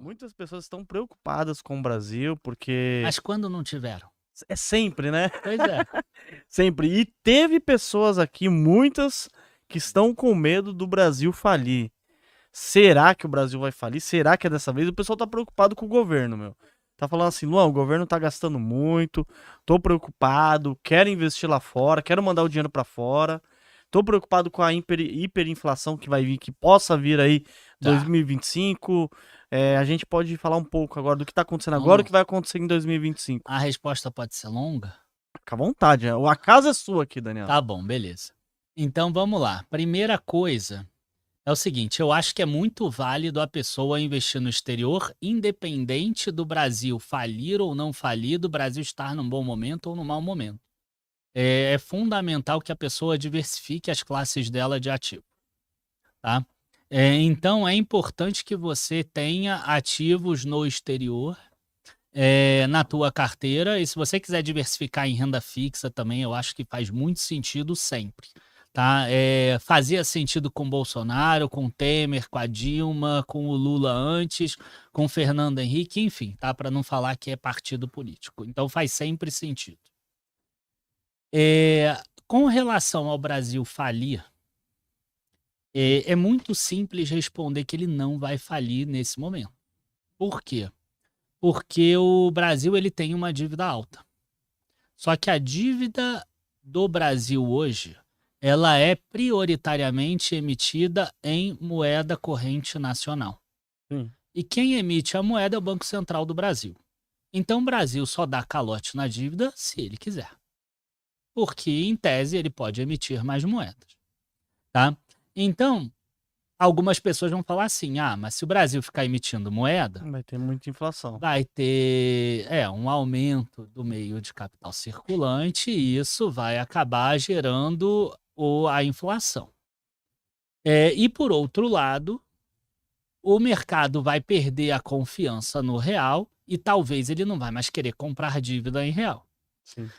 Muitas pessoas estão preocupadas com o Brasil, porque Mas quando não tiveram? é sempre, né? Pois é. Sempre. E teve pessoas aqui, muitas, que estão com medo do Brasil falir. Será que o Brasil vai falir? Será que é dessa vez? O pessoal tá preocupado com o governo, meu. Tá falando assim, Luan, o governo tá gastando muito, tô preocupado, quero investir lá fora, quero mandar o dinheiro pra fora. Tô preocupado com a hiperinflação que vai vir, que possa vir aí Tá. 2025. A gente pode falar um pouco agora do que tá acontecendo agora e o Vamos. que vai acontecer em 2025. A resposta pode ser longa? Fica à vontade, a casa é sua aqui, Daniel. Tá bom, beleza. Então vamos lá. Primeira coisa é o seguinte: eu acho que é muito válido a pessoa investir no exterior, independente do Brasil falir ou não falir, do Brasil estar num bom momento ou num mau momento. É fundamental que a pessoa diversifique as classes dela de ativo, tá? Então é importante que você tenha ativos no exterior, na tua carteira, e se você quiser diversificar em renda fixa também, eu acho que faz muito sentido sempre, tá? Fazia sentido com Bolsonaro, com Temer, com a Dilma, com o Lula antes, com o Fernando Henrique, enfim, tá? Para não falar que é partido político. Então faz sempre sentido. Com relação ao Brasil falir, é muito simples responder que ele não vai falir nesse momento. Por quê? Porque o Brasil ele tem uma dívida alta. Só que a dívida do Brasil hoje, ela é prioritariamente emitida em moeda corrente nacional. Sim. E quem emite a moeda é o Banco Central do Brasil. Então o Brasil só dá calote na dívida se ele quiser. Porque, em tese, ele pode emitir mais moedas, tá? Então, algumas pessoas vão falar assim: ah, mas se o Brasil ficar emitindo moeda, Vai ter muita inflação. vai ter um aumento do meio de capital circulante e isso vai acabar gerando a inflação. E, por outro lado, o mercado vai perder a confiança no real e talvez ele não vai mais querer comprar dívida em real. Sim.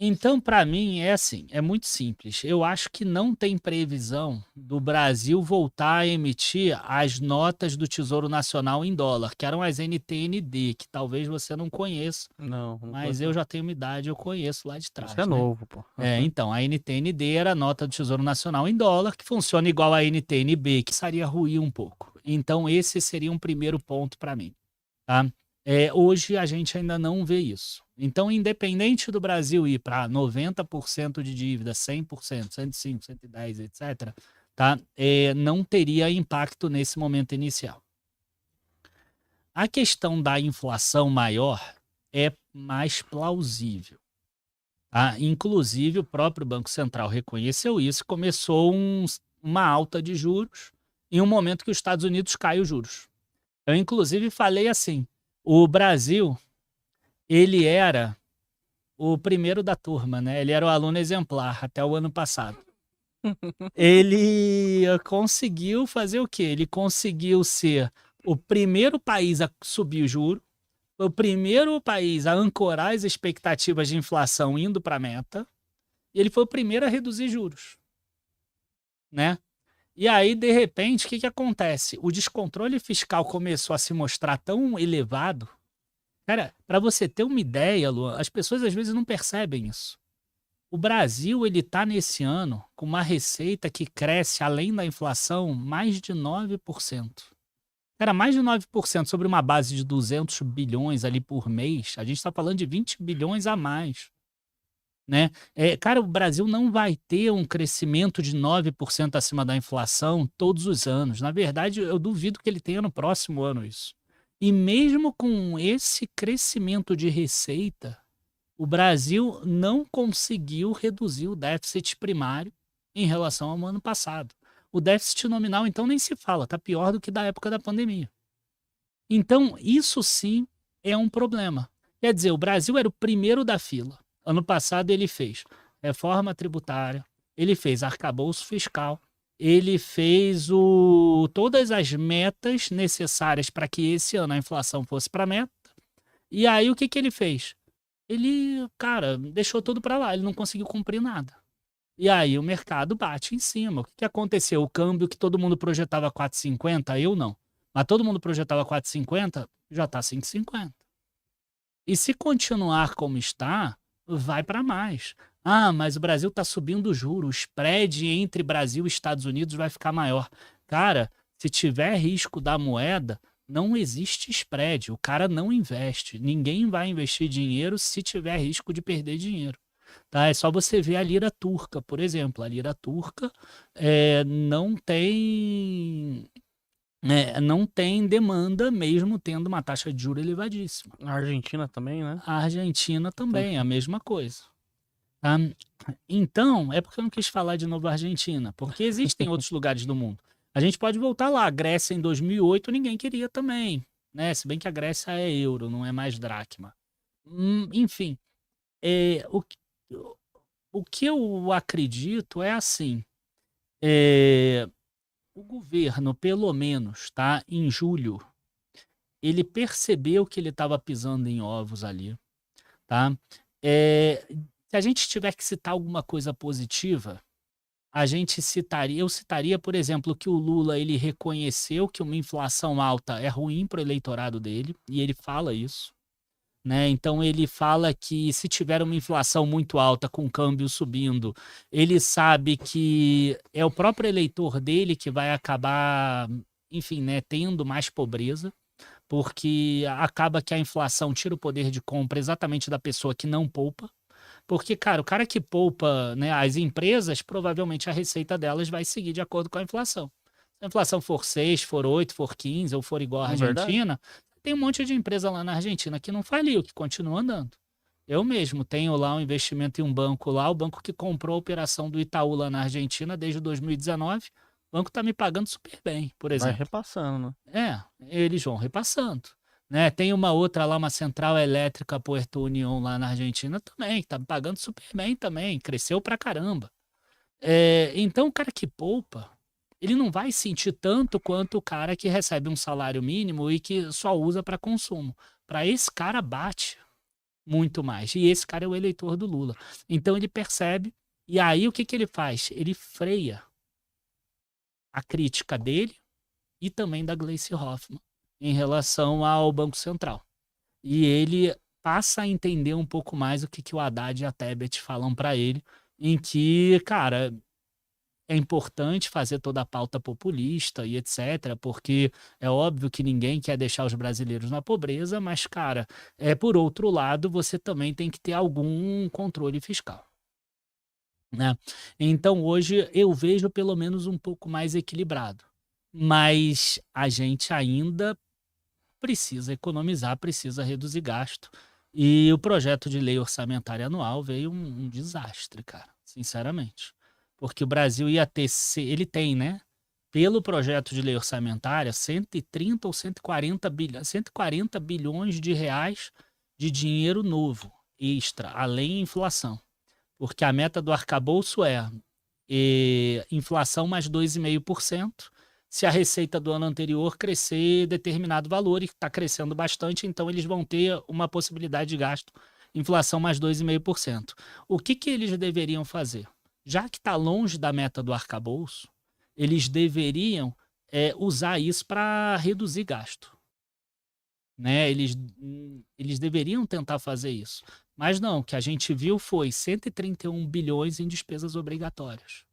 Então, para mim, é assim, é muito simples. Eu acho que não tem previsão do Brasil voltar a emitir as notas do Tesouro Nacional em dólar, que eram as NTND, que talvez você não conheça, Não mas conheço, eu não. já tenho uma idade, eu conheço lá de trás, Isso é né? novo, pô. Então, a NTND era a nota do Tesouro Nacional em dólar, que funciona igual a NTNB, que seria ruir um pouco. Então, esse seria um primeiro ponto para mim, tá? Hoje a gente ainda não vê isso. Então, independente do Brasil ir para 90% de dívida, 100%, 105%, 110%, etc., tá? Não teria impacto nesse momento inicial. A questão da inflação maior é mais plausível. Tá? Inclusive, o próprio Banco Central reconheceu isso e começou uma alta de juros em um momento que os Estados Unidos cai os juros. Eu, inclusive, falei assim: o Brasil, ele era o primeiro da turma, né? Ele era o aluno exemplar até o ano passado. Ele conseguiu fazer o quê? Ele conseguiu ser o primeiro país a subir o juro, o primeiro país a ancorar as expectativas de inflação indo para a meta, e ele foi o primeiro a reduzir juros, né? E aí, de repente, o que acontece? O descontrole fiscal começou a se mostrar tão elevado. Cara, para você ter uma ideia, Luan, as pessoas às vezes não percebem isso. O Brasil, ele tá nesse ano com uma receita que cresce, além da inflação, mais de 9%. Cara, mais de 9% sobre uma base de 200 bilhões ali por mês, a gente está falando de 20 bilhões a mais, né? Cara, o Brasil não vai ter um crescimento de 9% acima da inflação todos os anos. Na verdade, eu duvido que ele tenha no próximo ano isso. E mesmo com esse crescimento de receita, o Brasil não conseguiu reduzir o déficit primário em relação ao ano passado. O déficit nominal, então, nem se fala, está pior do que da época da pandemia. Então, isso sim é um problema. Quer dizer, o Brasil era o primeiro da fila. Ano passado ele fez reforma tributária, ele fez arcabouço fiscal, ele fez todas as metas necessárias para que esse ano a inflação fosse para a meta. E aí o que ele fez? Ele, cara, deixou tudo para lá, ele não conseguiu cumprir nada. E aí o mercado bate em cima. O que aconteceu? O câmbio que todo mundo projetava 4,50, eu não. Mas todo mundo projetava 4,50, já está 5,50. E se continuar como está, vai para mais. Ah, mas o Brasil está subindo o juro, o spread entre Brasil e Estados Unidos vai ficar maior. Cara, se tiver risco da moeda, não existe spread. O cara não investe. Ninguém vai investir dinheiro se tiver risco de perder dinheiro. Tá? É só você ver a lira turca, por exemplo. A lira turca não tem demanda, mesmo tendo uma taxa de juros elevadíssima. A Argentina também, né? A Argentina também, a mesma coisa. Tá? Então, é porque eu não quis falar de novo a Argentina, porque existem outros lugares do mundo. A gente pode voltar lá. A Grécia em 2008 ninguém queria também, né? Se bem que a Grécia é euro, não é mais dracma. Enfim, o que eu acredito é assim. O governo, pelo menos, tá, em julho, ele percebeu que ele estava pisando em ovos ali, tá? Se a gente tiver que citar alguma coisa positiva, eu citaria, por exemplo, que o Lula ele reconheceu que uma inflação alta é ruim para o eleitorado dele, e ele fala isso, né? Então ele fala que se tiver uma inflação muito alta com o câmbio subindo, ele sabe que é o próprio eleitor dele que vai acabar, enfim, né, tendo mais pobreza, porque acaba que a inflação tira o poder de compra exatamente da pessoa que não poupa. Porque, cara, o cara que poupa, né, as empresas, provavelmente a receita delas vai seguir de acordo com a inflação. Se a inflação for 6, for 8, for 15 ou for igual à Argentina, tem um monte de empresa lá na Argentina que não faliu, que continua andando. Eu mesmo tenho lá um investimento em um banco lá, o banco que comprou a operação do Itaú lá na Argentina desde 2019, o banco está me pagando super bem, por exemplo. Vai repassando, né? Eles vão repassando. Né? Tem uma outra lá, uma central elétrica Puerto Unión lá na Argentina também, que tá me pagando super bem também, cresceu pra caramba. Então o cara que poupa, ele não vai sentir tanto quanto o cara que recebe um salário mínimo e que só usa para consumo. Para esse cara bate muito mais. E esse cara é o eleitor do Lula. Então ele percebe, e aí o que ele faz? Ele freia a crítica dele e também da Gleisi Hoffmann em relação ao Banco Central. E ele passa a entender um pouco mais o que o Haddad e a Tebet falam para ele, em que, cara, é importante fazer toda a pauta populista e etc, porque é óbvio que ninguém quer deixar os brasileiros na pobreza, mas, cara, por outro lado, você também tem que ter algum controle fiscal. Né? Então, hoje, eu vejo pelo menos um pouco mais equilibrado. Mas a gente ainda precisa economizar, precisa reduzir gasto. E o projeto de lei orçamentária anual veio um desastre, cara, sinceramente. Porque o Brasil ia ter, ele tem, né? Pelo projeto de lei orçamentária, 130 ou 140 bilhões de reais de dinheiro novo, extra, além da inflação. Porque a meta do arcabouço é inflação mais 2,5%, se a receita do ano anterior crescer determinado valor, e está crescendo bastante, então eles vão ter uma possibilidade de gasto, inflação mais 2,5%. O que eles deveriam fazer? Já que está longe da meta do arcabouço, eles deveriam usar isso para reduzir gasto. Né? Eles deveriam tentar fazer isso. Mas não, o que a gente viu foi 131 bilhões em despesas obrigatórias.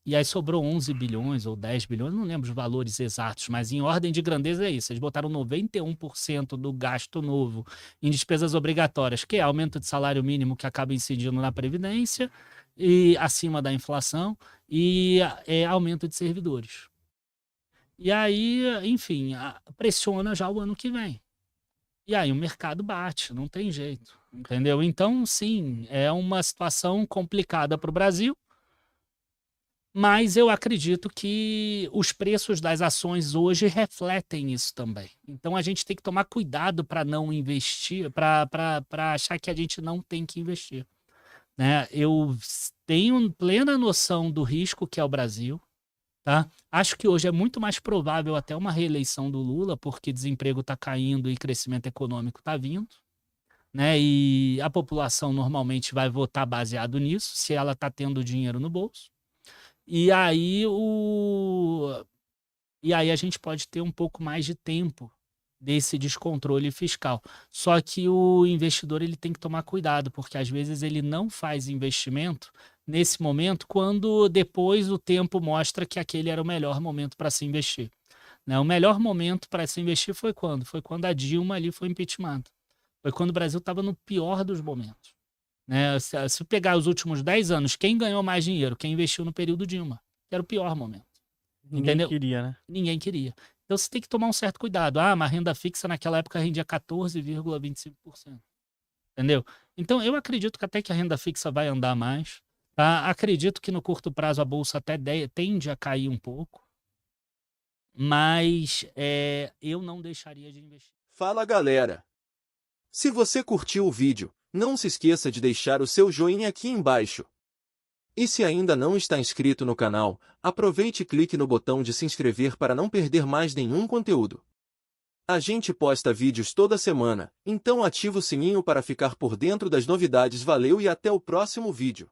E aí sobrou 11 bilhões ou 10 bilhões, não lembro os valores exatos, mas em ordem de grandeza é isso. Eles botaram 91% do gasto novo em despesas obrigatórias, que é aumento de salário mínimo que acaba incidindo na Previdência, e acima da inflação, e aumento de servidores. E aí, enfim, pressiona já o ano que vem. E aí o mercado bate, não tem jeito, entendeu? Então, sim, é uma situação complicada para o Brasil, mas eu acredito que os preços das ações hoje refletem isso também. Então a gente tem que tomar cuidado para não investir, para achar que a gente não tem que investir. Né? Eu tenho plena noção do risco que é o Brasil. Tá? Acho que hoje é muito mais provável até uma reeleição do Lula, porque desemprego está caindo e crescimento econômico está vindo. Né? E a população normalmente vai votar baseado nisso, se ela está tendo dinheiro no bolso. E aí E aí a gente pode ter um pouco mais de tempo desse descontrole fiscal. Só que o investidor ele tem que tomar cuidado, porque às vezes ele não faz investimento nesse momento, quando depois o tempo mostra que aquele era o melhor momento para se investir. Né? O melhor momento para se investir foi quando? Foi quando a Dilma ali foi impeachmentada. Foi quando o Brasil estava no pior dos momentos. Né? Se pegar os últimos 10 anos, quem ganhou mais dinheiro? Quem investiu no período Dilma, que era o pior momento. Ninguém Entendeu? queria, né? Ninguém queria. Então você tem que tomar um certo cuidado. Ah, mas a renda fixa naquela época rendia 14,25%. Entendeu? Então eu acredito que até que a renda fixa vai andar mais. Tá? Acredito que no curto prazo a bolsa até tende a cair um pouco. Mas eu não deixaria de investir. Fala galera! Se você curtiu o vídeo, não se esqueça de deixar o seu joinha aqui embaixo. E se ainda não está inscrito no canal, aproveite e clique no botão de se inscrever para não perder mais nenhum conteúdo. A gente posta vídeos toda semana, então ativa o sininho para ficar por dentro das novidades. Valeu e até o próximo vídeo.